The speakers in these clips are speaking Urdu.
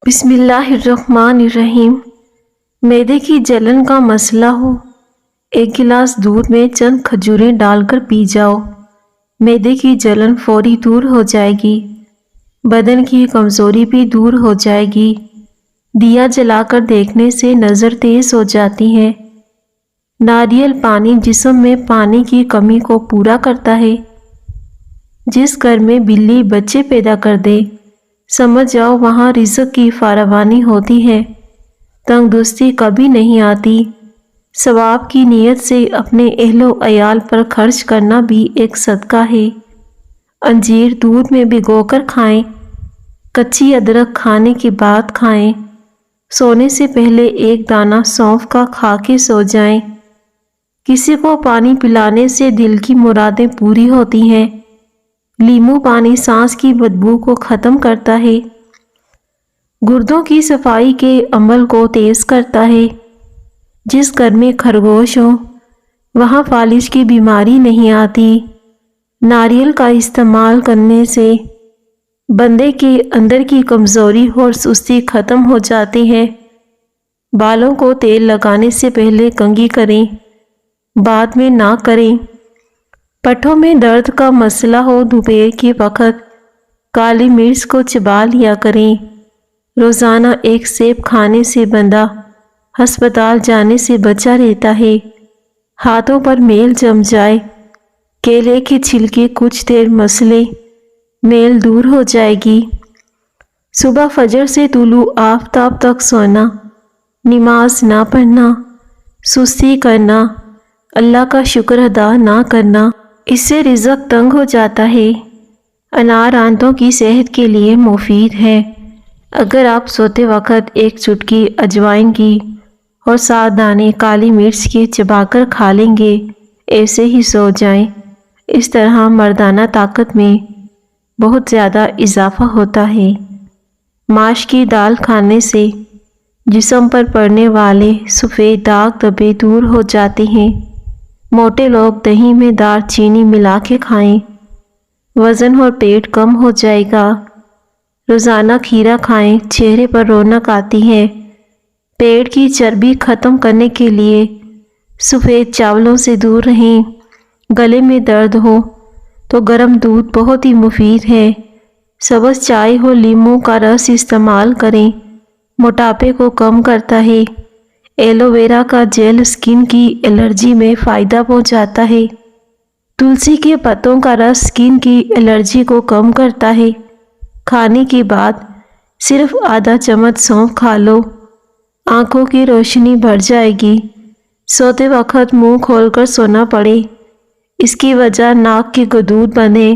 بسم اللہ الرحمن الرحیم۔ معدے کی جلن کا مسئلہ ہو، ایک گلاس دودھ میں چند کھجوریں ڈال کر پی جاؤ، معدے کی جلن فوری دور ہو جائے گی، بدن کی کمزوری بھی دور ہو جائے گی۔ دیا جلا کر دیکھنے سے نظر تیز ہو جاتی ہے۔ ناریل پانی جسم میں پانی کی کمی کو پورا کرتا ہے۔ جس گھر میں بلی بچے پیدا کر دے، سمجھ جاؤ وہاں رزق کی فراوانی ہوتی ہے، تنگدستی کبھی نہیں آتی۔ ثواب کی نیت سے اپنے اہل و عیال پر خرچ کرنا بھی ایک صدقہ ہے۔ انجیر دودھ میں بھگو کر کھائیں، کچی ادرک کھانے کے بعد کھائیں، سونے سے پہلے ایک دانہ سونف کا کھا کے سو جائیں۔ کسی کو پانی پلانے سے دل کی مرادیں پوری ہوتی ہیں۔ لیمو پانی سانس کی بدبو کو ختم کرتا ہے، گردوں کی صفائی کے عمل کو تیز کرتا ہے۔ جس گھر میں خرگوش ہو وہاں فالج کی بیماری نہیں آتی۔ ناریل کا استعمال کرنے سے بندے کے اندر کی کمزوری اور سستی ختم ہو جاتی ہے۔ بالوں کو تیل لگانے سے پہلے کنگھی کریں، بعد میں نہ کریں۔ پٹھوں میں درد کا مسئلہ ہو، دوپہر کے وقت کالی مرچ کو چبا لیا کریں۔ روزانہ ایک سیب کھانے سے بندہ ہسپتال جانے سے بچا رہتا ہے۔ ہاتھوں پر میل جم جائے، کیلے کے چھلکے کچھ دیر مسلیں، میل دور ہو جائے گی۔ صبح فجر سے طلوع آفتاب تک سونا، نماز نہ پڑھنا، سستی کرنا، اللہ کا شکر ادا نہ کرنا، اس سے رزق تنگ ہو جاتا ہے۔ انار آنتوں کی صحت کے لیے مفید ہے۔ اگر آپ سوتے وقت ایک چٹکی اجوائن کی اور 7 دانے کالی مرچ کے چبا کر کھا لیں گے، ایسے ہی سو جائیں۔ اس طرح مردانہ طاقت میں بہت زیادہ اضافہ ہوتا ہے۔ ماش کی دال کھانے سے جسم پر پڑنے والے سفید داغ دھبے دور ہو جاتے ہیں۔ موٹے لوگ دہی میں دار چینی ملا کے کھائیں، وزن اور پیٹ کم ہو جائے گا۔ روزانہ کھیرا کھائیں، چہرے پر رونق آتی ہے۔ پیٹ کی چربی ختم کرنے کے لیے سفید چاولوں سے دور رہیں۔ گلے میں درد ہو تو گرم دودھ بہت ہی مفید ہے۔ سبز چائے اور لیموں کا رس استعمال کریں، موٹاپے کو کم کرتا ہے۔ ایلو ویرا کا جیل اسکن کی الرجی میں فائدہ پہنچاتا ہے۔ تلسی کے پتوں کا رس اسکن کی الرجی کو کم کرتا ہے۔ کھانے کے بعد صرف آدھا چمچ سونف کھا لو، آنکھوں کی روشنی بڑھ جائے گی۔ سوتے وقت منہ کھول کر سونا پڑے، اس کی وجہ ناک کے گدود بندھیں۔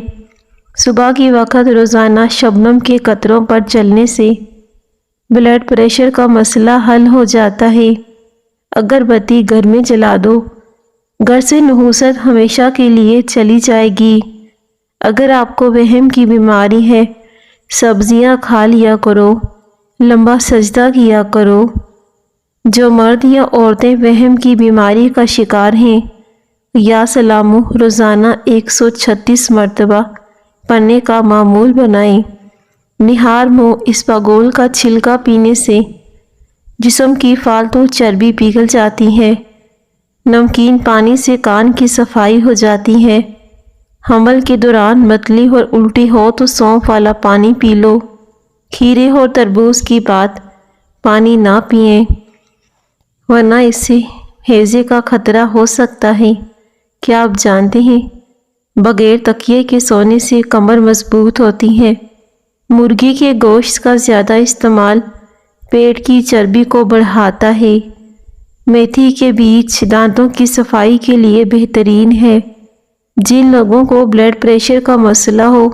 صبح کے وقت روزانہ شبنم کے قطروں پر چلنے سے بلڈ پریشر کا مسئلہ حل ہو جاتا ہے۔ اگر بتی گھر میں جلا دو، گھر سے نحوست ہمیشہ کے لیے چلی جائے گی۔ اگر آپ کو وہم کی بیماری ہے، سبزیاں کھا لیا کرو، لمبا سجدہ کیا کرو۔ جو مرد یا عورتیں وہم کی بیماری کا شکار ہیں، یا سلامو روزانہ 136 مرتبہ پڑھنے کا معمول بنائیں۔ نہار منہ اسپاغول کا چھلکا پینے سے جسم کی فالتو چربی پگھل جاتی ہے۔ نمکین پانی سے کان کی صفائی ہو جاتی ہے۔ حمل کے دوران متلی اور الٹی ہو تو سونف والا پانی پی لو۔ کھیرے اور تربوز کی بعد پانی نہ پئیں، ورنہ اس سے ہیضے کا خطرہ ہو سکتا ہے۔ کیا آپ جانتے ہیں بغیر تکیے کے سونے سے کمر مضبوط ہوتی ہے؟ مرغی کے گوشت کا زیادہ استعمال پیٹ کی چربی کو بڑھاتا ہے۔ میتھی کے بیج دانتوں کی صفائی کے لیے بہترین ہے۔ جن لوگوں کو بلڈ پریشر کا مسئلہ ہو،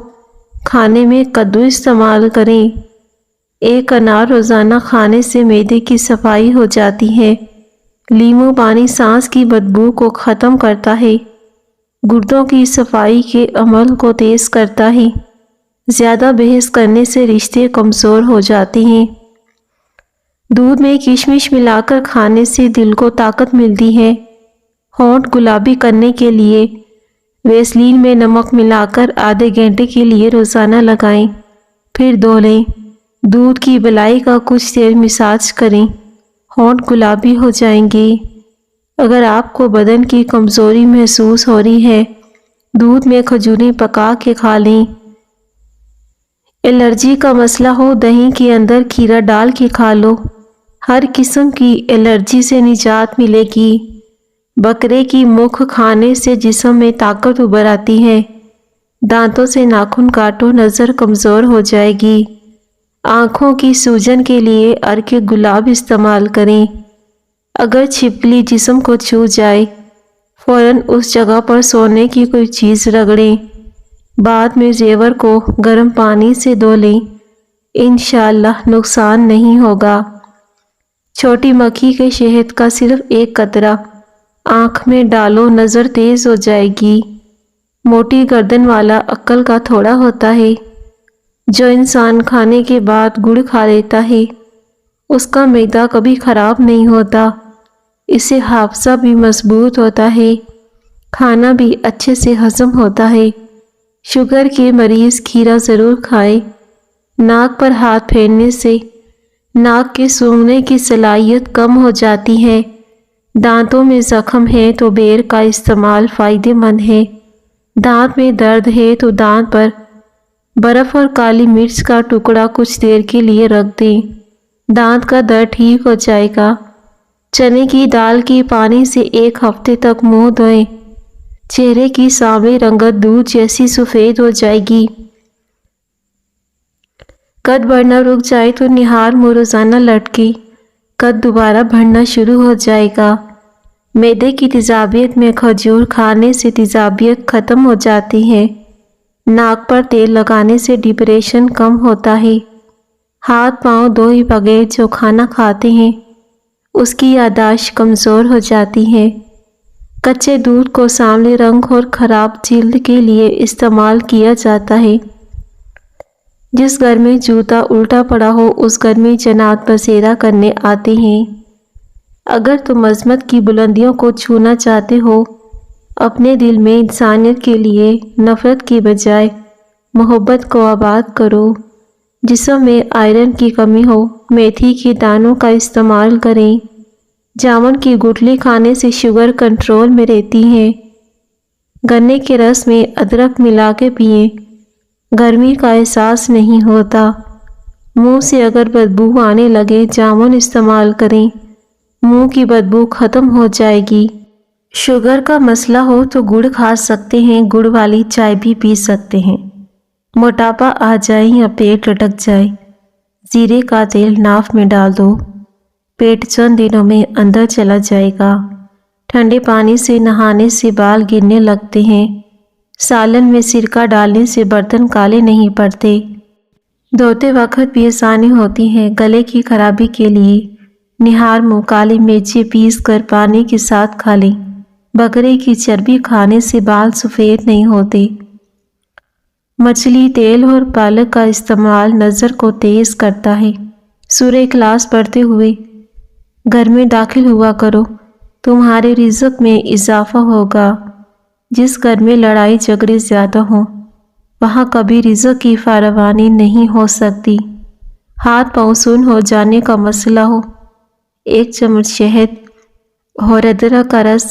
کھانے میں کدو استعمال کریں۔ ایک انار روزانہ کھانے سے معدے کی صفائی ہو جاتی ہے۔ لیموں پانی سانس کی بدبو کو ختم کرتا ہے، گردوں کی صفائی کے عمل کو تیز کرتا ہے۔ زیادہ بحث کرنے سے رشتے کمزور ہو جاتے ہیں۔ دودھ میں کشمش ملا کر کھانے سے دل کو طاقت ملتی ہے۔ ہونٹ گلابی کرنے کے لیے ویسلین میں نمک ملا کر آدھے گھنٹے کے لیے روزانہ لگائیں، پھر دھو لیں۔ دودھ کی بلائی کا کچھ دیر مساج کریں، ہونٹ گلابی ہو جائیں گے۔ اگر آپ کو بدن کی کمزوری محسوس ہو رہی ہے، دودھ میں کھجوریں پکا کے کھا لیں۔ الرجی کا مسئلہ ہو، دہی کے اندر کھیرا ڈال کے کھا لو، ہر قسم کی الرجی سے نجات ملے گی۔ بکرے کی مکھ کھانے سے جسم میں طاقت ابھر آتی ہے۔ دانتوں سے ناخن کاٹو، نظر کمزور ہو جائے گی۔ آنکھوں کی سوجن کے لیے عرق گلاب استعمال کریں۔ اگر چھپکلی جسم کو چھو جائے، فوراً اس جگہ پر سونے کی کوئی چیز رگڑیں۔ بعد میں زیور کو گرم پانی سے دھو لیں، انشاءاللہ نقصان نہیں ہوگا۔ چھوٹی مکھی کے شہد کا صرف ایک قطرہ آنکھ میں ڈالو، نظر تیز ہو جائے گی۔ موٹی گردن والا عقل کا تھوڑا ہوتا ہے۔ جو انسان کھانے کے بعد گڑ کھا لیتا ہے، اس کا معدہ کبھی خراب نہیں ہوتا، اس سے حافظہ بھی مضبوط ہوتا ہے، کھانا بھی اچھے سے ہضم ہوتا ہے۔ شوگر کے مریض کھیرا ضرور کھائیں۔ ناک پر ہاتھ پھیرنے سے ناک کے سونگھنے کی صلاحیت کم ہو جاتی ہے۔ دانتوں میں زخم ہے تو بیر کا استعمال فائدہ مند ہے۔ دانت میں درد ہے تو دانت پر برف اور کالی مرچ کا ٹکڑا کچھ دیر کے لیے رکھ دیں، دانت کا درد ٹھیک ہو جائے گا۔ چنے کی دال کی پانی سے 1 ہفتے تک منہ دھوئیں، چہرے کی سانولی رنگت دودھ جیسی سفید ہو جائے گی۔ قد بڑھنا رک جائے تو نہار منہ روزانہ لٹکے، قد دوبارہ بڑھنا شروع ہو جائے گا۔ معدے کی تیزابیت میں کھجور کھانے سے تیزابیت ختم ہو جاتی ہے۔ ناک پر تیل لگانے سے ڈپریشن کم ہوتا ہے۔ ہاتھ پاؤں دھوئے بغیر جو کھانا کھاتے ہیں، اس کی یادداشت کمزور ہو جاتی ہے۔ کچے دودھ کو سانولے رنگ اور خراب جلد کے لیے استعمال کیا جاتا ہے۔ جس گھر میں جوتا الٹا پڑا ہو، اس گھر میں جنات بسیرا کرنے آتے ہیں۔ اگر تم عظمت کی بلندیوں کو چھونا چاہتے ہو، اپنے دل میں انسانیت کے لیے نفرت کی بجائے محبت کو آباد کرو۔ جسم میں آئرن کی کمی ہو، میتھی کے دانوں کا استعمال کریں۔ جامن کی گٹلی کھانے سے شوگر کنٹرول میں رہتی ہے۔ گنے کے رس میں ادرک ملا کے پئیں، گرمی کا احساس نہیں ہوتا۔ منہ سے اگر بدبو آنے لگے، جامن استعمال کریں، منہ کی بدبو ختم ہو جائے گی۔ شوگر کا مسئلہ ہو تو گڑ کھا سکتے ہیں، گڑ والی چائے بھی پی سکتے ہیں۔ موٹاپا آ جائے یا پیٹ لٹک جائے، زیرے کا تیل ناف میں ڈال دو، پیٹ چند دنوں میں اندر چلا جائے گا۔ ٹھنڈے پانی سے نہانے سے بال گرنے لگتے ہیں۔ سالن میں سرکہ ڈالنے سے برتن کالے نہیں پڑتے۔ دھوتے وقت بھی آسانی ہوتی ہے۔ گلے کی خرابی کے لیے نہار منہ کالی مرچیں پیس کر پانی کے ساتھ کھا لیں۔ بکرے کی چربی کھانے سے بال سفید نہیں ہوتے۔ مچھلی تیل اور پالک کا استعمال نظر کو تیز کرتا ہے۔ سورہ اخلاص پڑھتے ہوئے گھر میں داخل ہوا کرو، تمہارے رزق میں اضافہ ہوگا۔ جس گھر میں لڑائی جھگڑے زیادہ ہوں، وہاں کبھی رزق کی فراوانی نہیں ہو سکتی۔ ہاتھ پاؤں سن ہو جانے کا مسئلہ ہو، 1 چمچ شہد اور ادرک کا رس،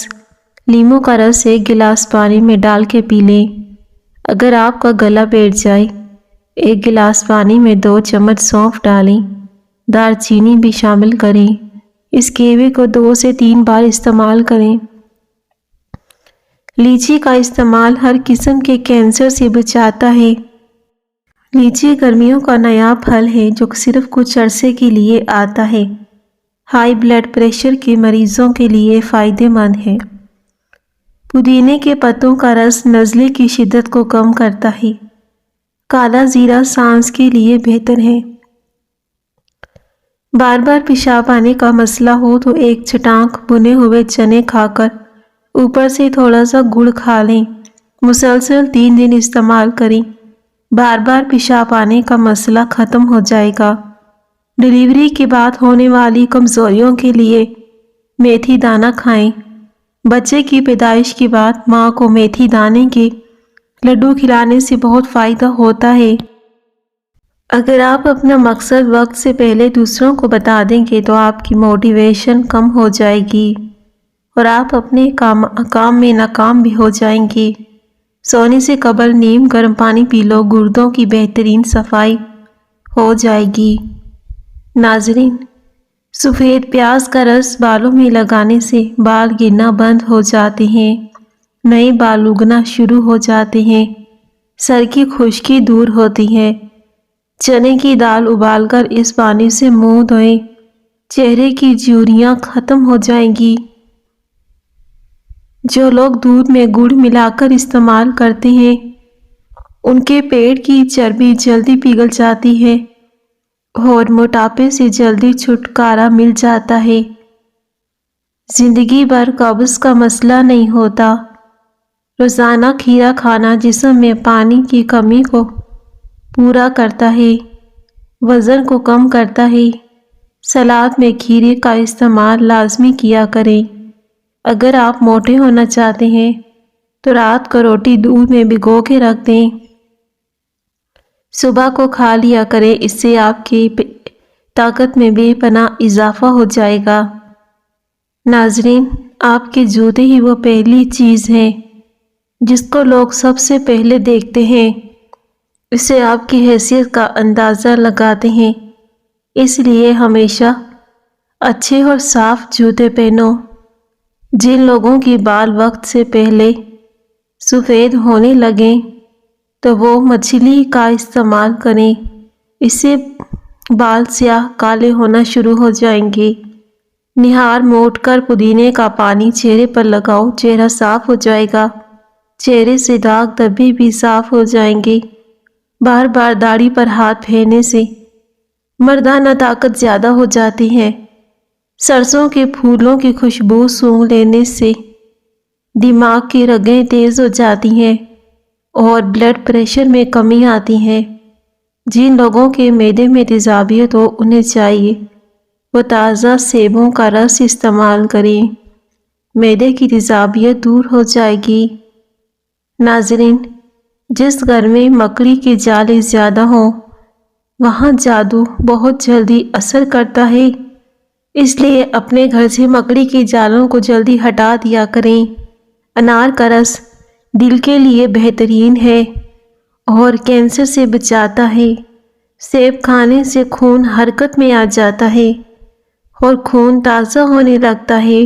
لیموں کا رس 1 گلاس پانی میں ڈال کے پی لیں۔ اگر آپ کا گلا بیٹھ جائے، 1 گلاس پانی میں 2 چمچ سونف ڈالیں، دار چینی بھی شامل کریں۔ اس کیوے کو 2 سے 3 بار استعمال کریں۔ لیچی کا استعمال ہر قسم کے کینسر سے بچاتا ہے۔ لیچی گرمیوں کا نیا پھل ہے جو صرف کچھ عرصے کے لیے آتا ہے۔ ہائی بلڈ پریشر کے مریضوں کے لیے فائدہ مند ہے۔ پودینے کے پتوں کا رس نزلے کی شدت کو کم کرتا ہے۔ کالا زیرہ سانس کے لیے بہتر ہے۔ بار بار پیشاب آنے کا مسئلہ ہو تو 1 چٹانک بھنے ہوئے چنے کھا کر اوپر سے تھوڑا سا گڑ کھا لیں۔ مسلسل 3 دن استعمال کریں، بار بار پیشاب آنے کا مسئلہ ختم ہو جائے گا۔ ڈیلیوری کے بعد ہونے والی کمزوریوں کے لیے میتھی دانہ کھائیں۔ بچے کی پیدائش کے بعد ماں کو میتھی دانے کے لڈو کھلانے سے بہت فائدہ ہوتا ہے۔ اگر آپ اپنا مقصد وقت سے پہلے دوسروں کو بتا دیں گے تو آپ کی موٹیویشن کم ہو جائے گی اور آپ اپنے کام میں ناکام بھی ہو جائیں گے۔ سونے سے قبل نیم گرم پانی پی لو، گردوں کی بہترین صفائی ہو جائے گی۔ ناظرین، سفید پیاز کا رس بالوں میں لگانے سے بال گرنا بند ہو جاتے ہیں، نئے بال اگنا شروع ہو جاتے ہیں، سر کی خشکی دور ہوتی ہے۔ چنے کی دال ابال کر اس پانی سے منہ دھوئیں، چہرے کی جھریاں ختم ہو جائیں گی۔ جو لوگ دودھ میں گڑ ملا کر استعمال کرتے ہیں ان کے پیٹ کی چربی جلدی پگھل جاتی ہے اور موٹاپے سے جلدی چھٹکارا مل جاتا ہے۔ زندگی بھر قبض کا مسئلہ نہیں ہوتا۔ روزانہ کھیرا کھانا جسم میں پانی کی کمی کو پورا کرتا ہے، وزن کو کم کرتا ہے۔ سلاد میں کھیرے کا استعمال لازمی کیا کریں۔ اگر آپ موٹے ہونا چاہتے ہیں تو رات کو روٹی دودھ میں بھگو کے رکھ دیں، صبح کو کھا لیا کریں، اس سے آپ کی طاقت میں بے پناہ اضافہ ہو جائے گا۔ ناظرین، آپ کے جوتے ہی وہ پہلی چیز ہے جس کو لوگ سب سے پہلے دیکھتے ہیں، اس سے آپ کی حیثیت کا اندازہ لگاتے ہیں۔ اس لیے ہمیشہ اچھے اور صاف جوتے پہنو۔ جن لوگوں کی بال وقت سے پہلے سفید ہونے لگیں تو وہ مچھلی کا استعمال کریں، اس سے بال سیاہ کالے ہونا شروع ہو جائیں گے۔ نہار منہ اٹھ کر پودینے کا پانی چہرے پر لگاؤ، چہرہ صاف ہو جائے گا، چہرے سے داغ دھبے بھی صاف ہو جائیں گے۔ بار بار داڑھی پر ہاتھ پھیرنے سے مردانہ طاقت زیادہ ہو جاتی ہے۔ سرسوں کے پھولوں کی خوشبو سونگھ لینے سے دماغ کی رگیں تیز ہو جاتی ہیں اور بلڈ پریشر میں کمی آتی ہے۔ جن لوگوں کے معدے میں تیزابیت ہو انہیں چاہیے وہ تازہ سیبوں کا رس استعمال کریں، معدے کی تیزابیت دور ہو جائے گی۔ ناظرین، جس گھر میں مکڑی کے جالے زیادہ ہوں وہاں جادو بہت جلدی اثر کرتا ہے، اس لیے اپنے گھر سے مکڑی کے جالوں کو جلدی ہٹا دیا کریں۔ انار کا رس دل کے لیے بہترین ہے اور کینسر سے بچاتا ہے۔ سیب کھانے سے خون حرکت میں آ جاتا ہے اور خون تازہ ہونے لگتا ہے۔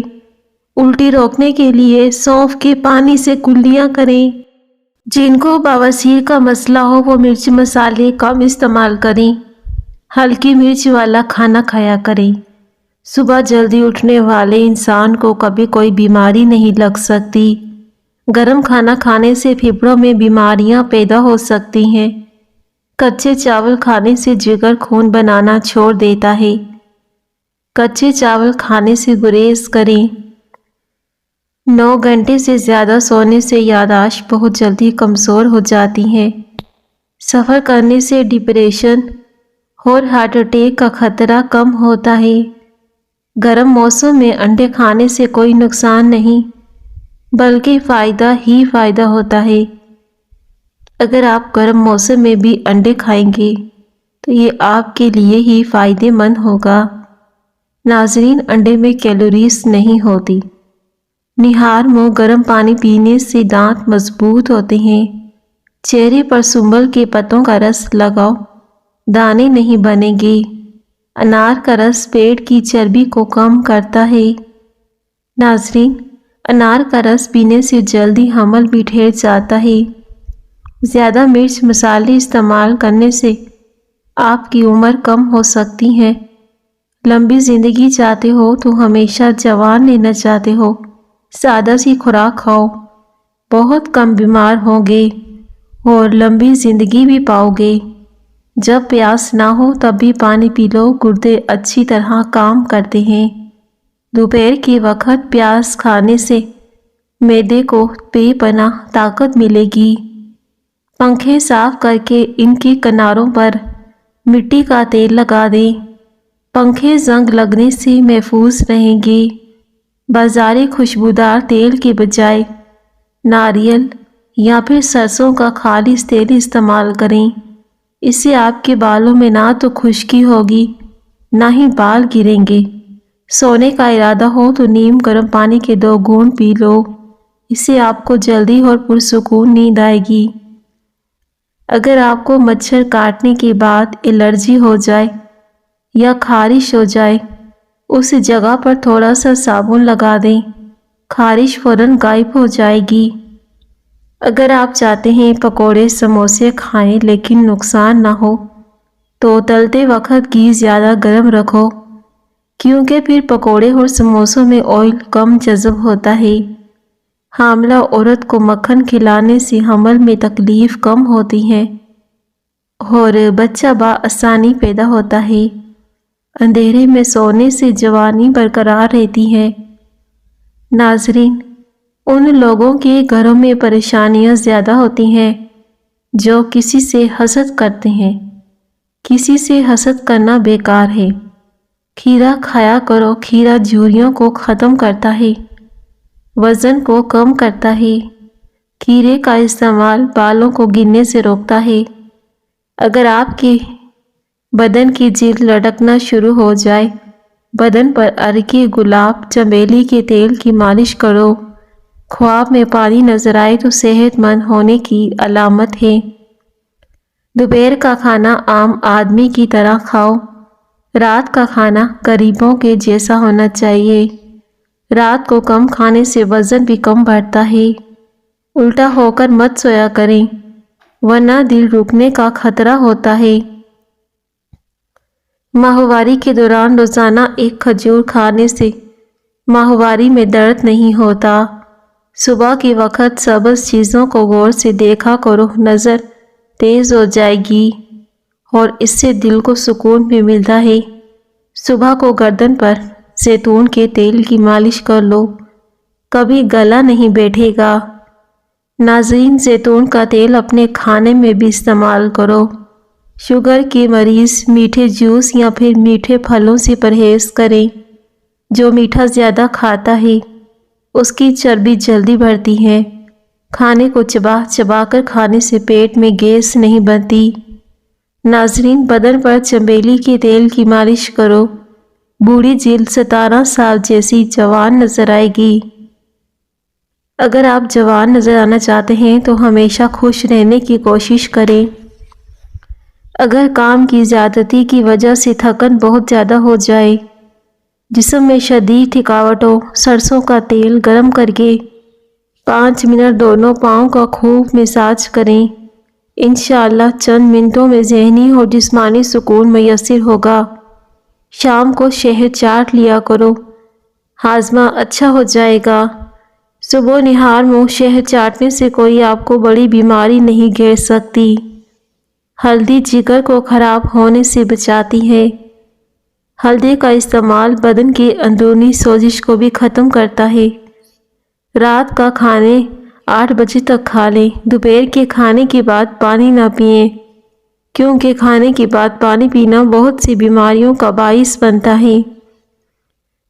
الٹی روکنے کے لیے سونف کے پانی سے کلیاں کریں۔ جن کو بواسیر کا مسئلہ ہو وہ مرچ مسالے کم استعمال کریں، ہلکی مرچ والا کھانا کھایا کریں۔ صبح جلدی اٹھنے والے انسان کو کبھی کوئی بیماری نہیں لگ سکتی۔ گرم کھانا کھانے سے پھیپھڑوں میں بیماریاں پیدا ہو سکتی ہیں۔ کچے چاول کھانے سے جگر خون بنانا چھوڑ دیتا ہے۔ کچے چاول کھانے سے گریز کریں۔ 9 گھنٹے سے زیادہ سونے سے یادداشت بہت جلدی کمزور ہو جاتی ہے۔ سفر کرنے سے ڈپریشن اور ہارٹ اٹیک کا خطرہ کم ہوتا ہے۔ گرم موسم میں انڈے کھانے سے کوئی نقصان نہیں بلکہ فائدہ ہی فائدہ ہوتا ہے۔ اگر آپ گرم موسم میں بھی انڈے کھائیں گے تو یہ آپ کے لیے ہی فائدہ مند ہوگا۔ ناظرین، انڈے میں کیلوریز نہیں ہوتی۔ نہار منہ گرم پانی پینے سے دانت مضبوط ہوتے ہیں۔ چہرے پر سنبل کے پتوں کا رس لگاؤ، دانے نہیں بنیں گے۔ انار کا رس پیٹ کی چربی کو کم کرتا ہے۔ ناظرین، انار کا رس پینے سے جلدی حمل بھی ٹھہر جاتا ہے۔ زیادہ مرچ مسالے استعمال کرنے سے آپ کی عمر کم ہو سکتی ہے۔ لمبی زندگی چاہتے ہو تو ہمیشہ جوان رہنا چاہتے ہو، سادہ سی خوراک کھاؤ، بہت کم بیمار ہوں گے اور لمبی زندگی بھی پاؤ گے۔ جب پیاس نہ ہو تب بھی پانی پی لو، گردے اچھی طرح کام کرتے ہیں۔ دوپہر کے وقت پیاز کھانے سے معدے کو بے پناہ طاقت ملے گی۔ پنکھے صاف کر کے ان کے کناروں پر مٹی کا تیل لگا دیں، پنکھے زنگ لگنے سے محفوظ رہیں گے۔ بازاری خوشبودار تیل کے بجائے ناریل یا پھر سرسوں کا خالص تیل استعمال کریں، اس سے آپ کے بالوں میں نہ تو خشکی ہوگی نہ ہی بال گریں گے۔ سونے کا ارادہ ہو تو نیم گرم پانی کے 2 گھونٹ پی لو، اس سے آپ کو جلدی اور پرسکون نیند آئے گی۔ اگر آپ کو مچھر کاٹنے کے بعد الرجی ہو جائے یا خارش ہو جائے، اس جگہ پر تھوڑا سا صابن لگا دیں، خارش فوراً غائب ہو جائے گی۔ اگر آپ چاہتے ہیں پکوڑے سموسے کھائیں لیکن نقصان نہ ہو تو تلتے وقت گھی زیادہ گرم رکھو، کیونکہ پھر پکوڑے اور سموسوں میں آئل کم جذب ہوتا ہے۔ حاملہ عورت کو مکھن کھلانے سے حمل میں تکلیف کم ہوتی ہے اور بچہ بآسانی پیدا ہوتا ہے۔ اندھیرے میں سونے سے جوانی برقرار رہتی ہے۔ ناظرین، ان لوگوں کے گھروں میں پریشانیاں زیادہ ہوتی ہیں جو کسی سے حسد کرتے ہیں۔ کسی سے حسد کرنا بیکار ہے۔ کھیرا کھایا کرو، کھیرا جھریوں کو ختم کرتا ہے، وزن کو کم کرتا ہے۔ کھیرے کا استعمال بالوں کو گرنے سے روکتا ہے۔ اگر آپ کے بدن کی جلد لڑکنا شروع ہو جائے، بدن پر عرق گلاب چمیلی کے تیل کی مالش کرو۔ خواب میں پانی نظر آئے تو صحت مند ہونے کی علامت ہے۔ دوپہر کا کھانا عام آدمی کی طرح کھاؤ۔ رات کا کھانا غریبوں کے جیسا ہونا چاہیے۔ رات کو کم کھانے سے وزن بھی کم بڑھتا ہے۔ الٹا ہو کر مت سویا کریں، ورنہ دل رکنے کا خطرہ ہوتا ہے۔ ماہواری کے دوران روزانہ 1 کھجور کھانے سے ماہواری میں درد نہیں ہوتا۔ صبح کے وقت سبز چیزوں کو غور سے دیکھا کرو، نظر تیز ہو جائے گی اور اس سے دل کو سکون بھی ملتا ہے۔ صبح کو گردن پر زیتون کے تیل کی مالش کر لو، کبھی گلا نہیں بیٹھے گا۔ ناظرین، زیتون کا تیل اپنے کھانے میں بھی استعمال کرو۔ شوگر کے مریض میٹھے جوس یا پھر میٹھے پھلوں سے پرہیز کریں۔ جو میٹھا زیادہ کھاتا ہے اس کی چربی جلدی بڑھتی ہے۔ کھانے کو چبا چبا کر کھانے سے پیٹ میں گیس نہیں بنتی۔ ناظرین، بدن پر چمیلی کے تیل کی مالش کرو، بوڑھی جلد 17 سال جیسی جوان نظر آئے گی۔ اگر آپ جوان نظر آنا چاہتے ہیں تو ہمیشہ خوش رہنے کی کوشش کریں۔ اگر کام کی زیادتی کی وجہ سے تھکن بہت زیادہ ہو جائے، جسم میں شدید تھکاوٹ ہو، سرسوں کا تیل گرم کر کے 5 منٹ دونوں پاؤں کا خوب مساج کریں۔ انشاءاللہ چند منٹوں میں ذہنی اور جسمانی سکون میسر ہوگا۔ شام کو شہد چاٹ لیا کرو، ہاضمہ اچھا ہو جائے گا۔ صبح نہار منہ شہد چاٹنے سے کوئی آپ کو بڑی بیماری نہیں گھیر سکتی۔ ہلدی جگر کو خراب ہونے سے بچاتی ہے۔ ہلدی کا استعمال بدن کی اندرونی سوزش کو بھی ختم کرتا ہے۔ رات کا کھانے 8 بجے تک کھا لیں۔ دوپہر کے کھانے کے بعد پانی نہ پئیں، کیونکہ کھانے کے بعد پانی پینا بہت سی بیماریوں کا باعث بنتا ہے۔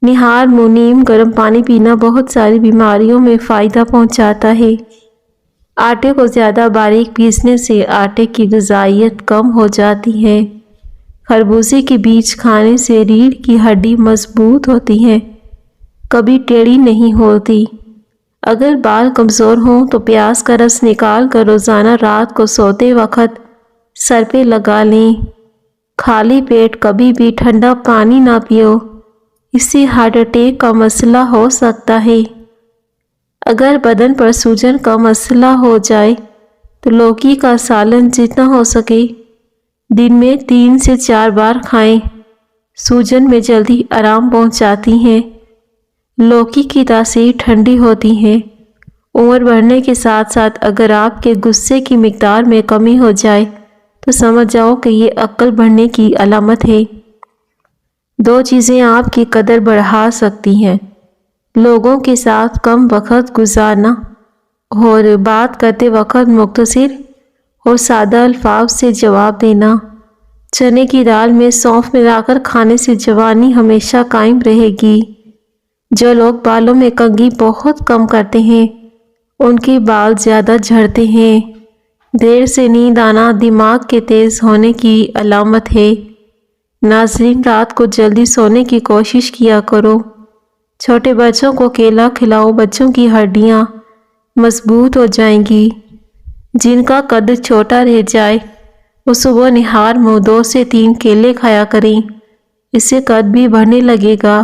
نہار منہ نیم گرم پانی پینا بہت ساری بیماریوں میں فائدہ پہنچاتا ہے۔ آٹے کو زیادہ باریک پیسنے سے آٹے کی غذائیت کم ہو جاتی ہے۔ خربوزے کے بیج کھانے سے ریڑھ کی ہڈی مضبوط ہوتی ہے، کبھی ٹیڑھی نہیں ہوتی۔ اگر بال کمزور ہوں تو پیاز کا رس نکال کر روزانہ رات کو سوتے وقت سر پہ لگا لیں۔ خالی پیٹ کبھی بھی ٹھنڈا پانی نہ پیو، اس سے ہارٹ اٹیک کا مسئلہ ہو سکتا ہے۔ اگر بدن پر سوجن کا مسئلہ ہو جائے تو لوکی کا سالن جتنا ہو سکے دن میں 3 سے 4 بار کھائیں، سوجن میں جلدی آرام پہنچاتی ہیں۔ لوکی کی تاثیر ٹھنڈی ہوتی ہے۔ عمر بڑھنے کے ساتھ ساتھ اگر آپ کے غصے کی مقدار میں کمی ہو جائے تو سمجھ جاؤ کہ یہ عقل بڑھنے کی علامت ہے۔ 2 چیزیں آپ کی قدر بڑھا سکتی ہیں: لوگوں کے ساتھ کم وقت گزارنا اور بات کرتے وقت مختصر اور سادہ الفاظ سے جواب دینا۔ چنے کی دال میں سونف ملا کر کھانے سے جوانی ہمیشہ قائم رہے گی۔ جو لوگ بالوں میں کنگھی بہت کم کرتے ہیں ان کے بال زیادہ جھڑتے ہیں۔ دیر سے نیند آنا دماغ کے تیز ہونے کی علامت ہے۔ ناظرین، رات کو جلدی سونے کی کوشش کیا کرو۔ چھوٹے بچوں کو کیلا کھلاؤ، بچوں کی ہڈیاں مضبوط ہو جائیں گی۔ جن کا قد چھوٹا رہ جائے وہ صبح نہار میں 2 سے 3 کیلے کھایا کریں، اس سے قد بھی بڑھنے لگے گا،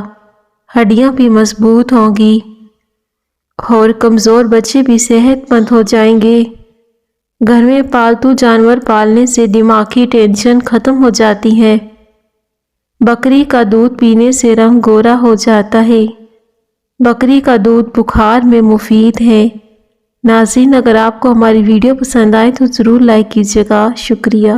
ہڈیاں بھی مضبوط ہوں گی اور کمزور بچے بھی صحت مند ہو جائیں گے۔ گھر میں پالتو جانور پالنے سے دماغی ٹینشن ختم ہو جاتی ہے۔ بکری کا دودھ پینے سے رنگ گورا ہو جاتا ہے۔ بکری کا دودھ بخار میں مفید ہے۔ ناظرین، اگر آپ کو ہماری ویڈیو پسند آئے تو ضرور لائک کیجیے گا۔ شکریہ۔